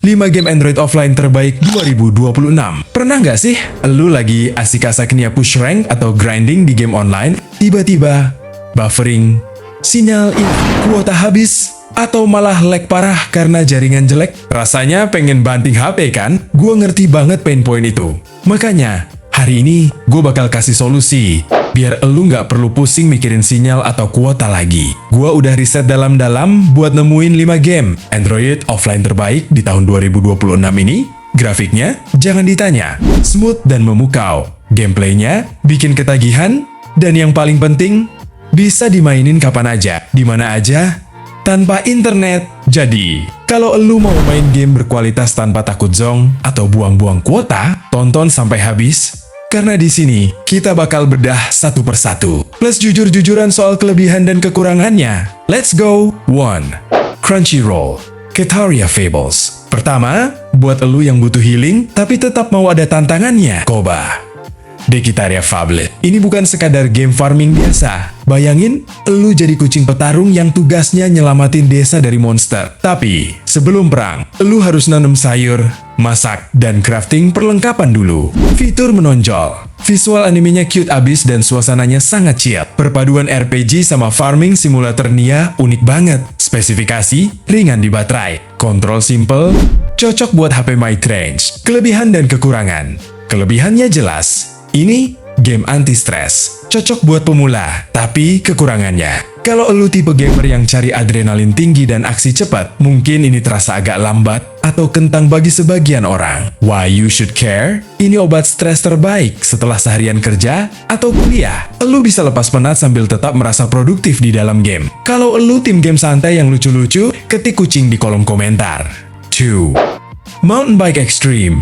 5 game Android offline terbaik 2026. Pernah nggak sih lu lagi asik-asaknya push rank atau grinding di game online, tiba-tiba buffering, sinyal hilang, kuota habis, atau malah lag parah karena jaringan jelek? Rasanya pengen banting HP kan? Gua ngerti banget pain point itu. Makanya, hari ini gue bakal kasih solusi biar elu nggak perlu pusing mikirin sinyal atau kuota lagi. Gua udah riset dalam-dalam buat nemuin 5 game Android offline terbaik di tahun 2026 ini. Grafiknya jangan ditanya, smooth dan memukau. Gameplaynya bikin ketagihan, dan yang paling penting, bisa dimainin kapan aja, di mana aja, tanpa internet. Jadi, kalau elu mau main game berkualitas tanpa takut zong atau buang-buang kuota, tonton sampai habis. Karena di sini, kita bakal bedah satu persatu. Plus jujur-jujuran soal kelebihan dan kekurangannya. Let's go! 1. Crunchyroll Ketaria Fables. Pertama, buat elu yang butuh healing, tapi tetap mau ada tantangannya, Koba Dekitaria Fable. Ini bukan sekadar game farming biasa. Bayangin, elu jadi kucing petarung yang tugasnya nyelamatin desa dari monster. Tapi, sebelum perang, elu harus nanam sayur, masak, dan crafting perlengkapan dulu. Fitur menonjol. Visual animenya cute abis dan suasananya sangat chill. Perpaduan RPG sama farming simulator Nia unik banget. Spesifikasi, ringan di baterai. Kontrol simple, cocok buat HP mid-range. Kelebihan dan kekurangan. Kelebihannya jelas. Ini game anti-stres, cocok buat pemula, tapi kekurangannya. Kalau elu tipe gamer yang cari adrenalin tinggi dan aksi cepat, mungkin ini terasa agak lambat atau kentang bagi sebagian orang. Why you should care? Ini obat stres terbaik setelah seharian kerja atau kuliah. Elu bisa lepas penat sambil tetap merasa produktif di dalam game. Kalau elu tim game santai yang lucu-lucu, ketik kucing di kolom komentar. 2. Mountain Bike Extreme.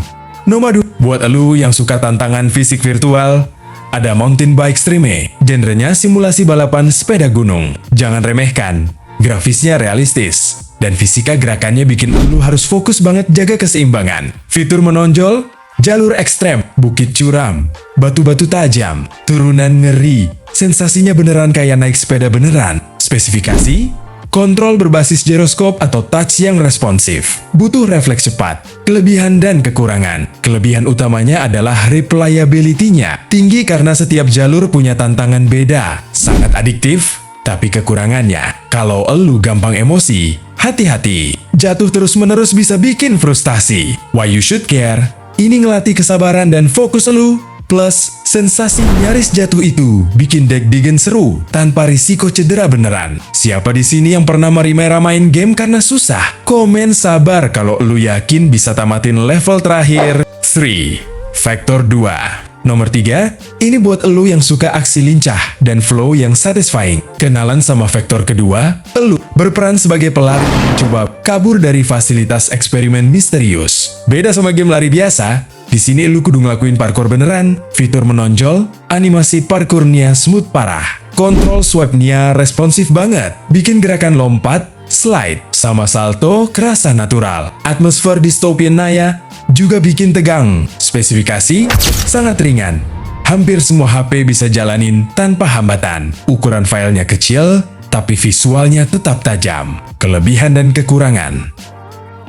Nomor 2, buat elu yang suka tantangan fisik virtual, ada Mountain Bike Extreme. Genrenya simulasi balapan sepeda gunung. Jangan remehkan, grafisnya realistis, dan fisika gerakannya bikin elu harus fokus banget jaga keseimbangan. Fitur menonjol, jalur ekstrem, bukit curam, batu-batu tajam, turunan ngeri. Sensasinya beneran kayak naik sepeda beneran. Spesifikasi, kontrol berbasis giroskop atau touch yang responsif. Butuh refleks cepat. Kelebihan dan kekurangan. Kelebihan utamanya adalah replayability-nya. Tinggi karena setiap jalur punya tantangan beda. Sangat adiktif, tapi kekurangannya, kalau elu gampang emosi, hati-hati. Jatuh terus-menerus bisa bikin frustasi. Why you should care? Ini ngelatih kesabaran dan fokus elu. Plus, sensasi nyaris jatuh itu bikin deck digen seru tanpa risiko cedera beneran. Siapa di sini yang pernah merima-main game karena susah? Komen sabar kalau lu yakin bisa tamatin level terakhir. 3. Factor 2. Nomor 3, ini buat elu yang suka aksi lincah dan flow yang satisfying. Kenalan sama faktor kedua, elu berperan sebagai pelari yang mencoba kabur dari fasilitas eksperimen misterius. Beda sama game lari biasa, di sini elu kudu ngelakuin parkour beneran. Fitur menonjol, animasi parkournya smooth parah. Kontrol swipe-nya responsif banget, bikin gerakan lompat, slide, sama salto kerasa natural. Atmosfer dystopian Naya juga bikin tegang. Spesifikasi, sangat ringan. Hampir semua HP bisa jalanin tanpa hambatan. Ukuran filenya kecil, tapi visualnya tetap tajam. Kelebihan dan kekurangan.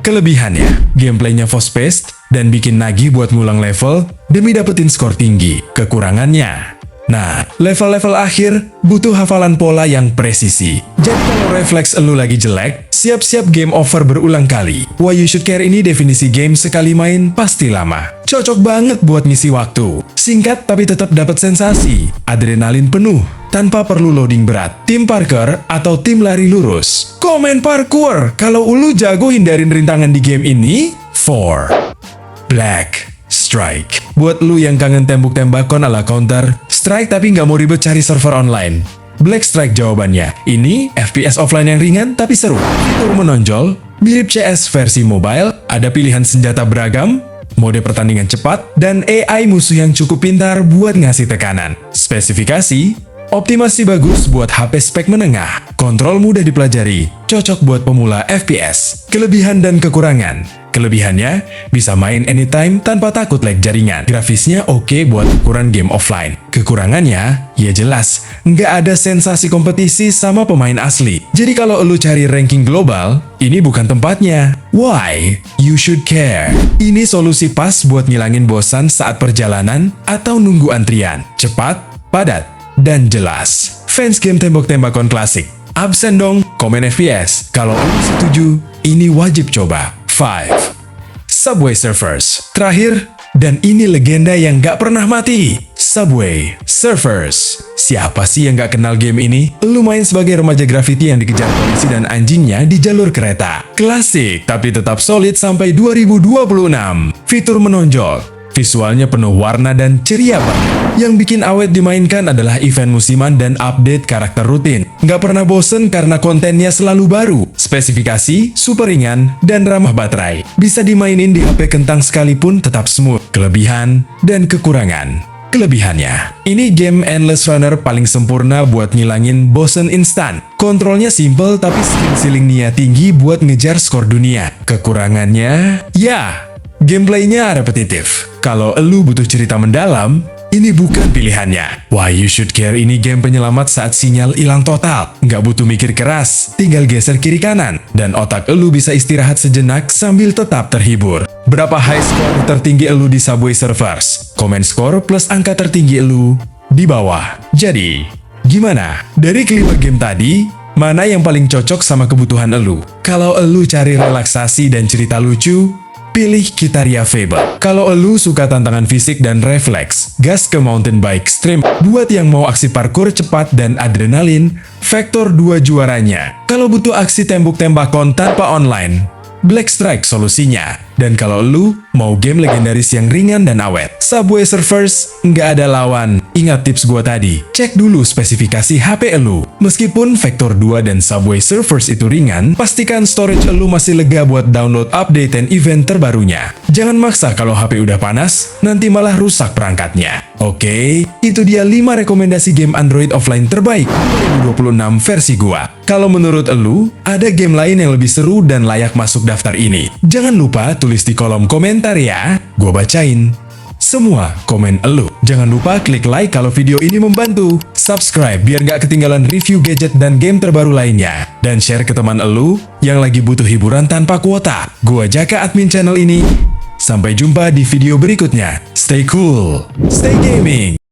Kelebihannya, gameplaynya fast-paced dan bikin nagih buat ngulang level demi dapetin skor tinggi. Kekurangannya, nah, level-level akhir butuh hafalan pola yang presisi. Jadi kalau refleks elu lagi jelek, siap-siap game over berulang kali. Why you should care ini definisi game sekali main pasti lama. Cocok banget buat ngisi waktu. Singkat tapi tetap dapat sensasi. Adrenalin penuh, tanpa perlu loading berat. Tim parkour atau tim lari lurus? Komen parkour kalau ulu jago hindarin rintangan di game ini. 4. Black Strike. Buat lu yang kangen tembak-tembakan ala Counter Strike tapi nggak mau ribet cari server online, Black Strike jawabannya. Ini FPS offline yang ringan tapi seru. Fitur menonjol, mirip CS versi mobile, ada pilihan senjata beragam, mode pertandingan cepat, dan AI musuh yang cukup pintar buat ngasih tekanan. Spesifikasi, Optimasi bagus buat HP spek menengah, kontrol mudah dipelajari, cocok buat pemula FPS. Kelebihan dan kekurangan. Kelebihannya, bisa main anytime tanpa takut lag jaringan. Grafisnya oke buat ukuran game offline. Kekurangannya, ya jelas, nggak ada sensasi kompetisi sama pemain asli. Jadi kalau lu cari ranking global, ini bukan tempatnya. Why? You should care. Ini solusi pas buat ngilangin bosan saat perjalanan atau nunggu antrian. Cepat, padat, dan jelas. Fans game tembok-tembakan klasik, absen dong komen FPS. Kalau lu setuju, ini wajib coba. 5. Subway Surfers. Terakhir, dan ini legenda yang gak pernah mati. Subway Surfers. Siapa sih yang gak kenal game ini? Lu main sebagai remaja graffiti yang dikejar polisi dan anjingnya di jalur kereta. Klasik, tapi tetap solid sampai 2026. Fitur menonjol. Visualnya penuh warna dan ceria banget. Yang bikin awet dimainkan adalah event musiman dan update karakter rutin. Nggak pernah bosen karena kontennya selalu baru. Spesifikasi, super ringan, dan ramah baterai. Bisa dimainin di HP kentang sekalipun tetap smooth. Kelebihan dan kekurangan. Kelebihannya, ini game Endless Runner paling sempurna buat ngilangin bosen instan. Kontrolnya simple tapi skill ceilingnya tinggi buat ngejar skor dunia. Kekurangannya, ya, gameplaynya repetitif. Kalau elu butuh cerita mendalam, ini bukan pilihannya. Why You Should Care ini game penyelamat saat sinyal hilang total. Nggak butuh mikir keras, tinggal geser kiri kanan. Dan otak elu bisa istirahat sejenak sambil tetap terhibur. Berapa high score tertinggi elu di Subway Surfers? Komen skor plus angka tertinggi elu di bawah. Jadi, gimana? Dari kelima game tadi, mana yang paling cocok sama kebutuhan elu? Kalau elu cari relaksasi dan cerita lucu, pilih Kitaria Fable. Kalau elu suka tantangan fisik dan refleks, gas ke mountain bike extreme. Buat yang mau aksi parkour cepat dan adrenalin, Vector 2 juaranya. Kalau butuh aksi tembok-tembakan tanpa online, Black Strike solusinya. Dan kalau lu mau game legendaris yang ringan dan awet, Subway Surfers nggak ada lawan. Ingat tips gua tadi, cek dulu spesifikasi HP elu. Meskipun Vector 2 dan Subway Surfers itu ringan, pastikan storage elu masih lega buat download update dan event terbarunya. Jangan maksa kalau HP udah panas, nanti malah rusak perangkatnya. Oke, itu dia 5 rekomendasi game Android offline terbaik 2026 versi gua. Kalau menurut elu, ada game lain yang lebih seru dan layak masuk daftar ini. Jangan lupa tulis di kolom komentar ya, gua bacain semua komen elu. Jangan lupa klik like kalau video ini membantu, subscribe biar gak ketinggalan review gadget dan game terbaru lainnya, dan share ke teman elu yang lagi butuh hiburan tanpa kuota. Gua Jaka, admin channel ini. Sampai jumpa di video berikutnya. Stay cool, stay gaming.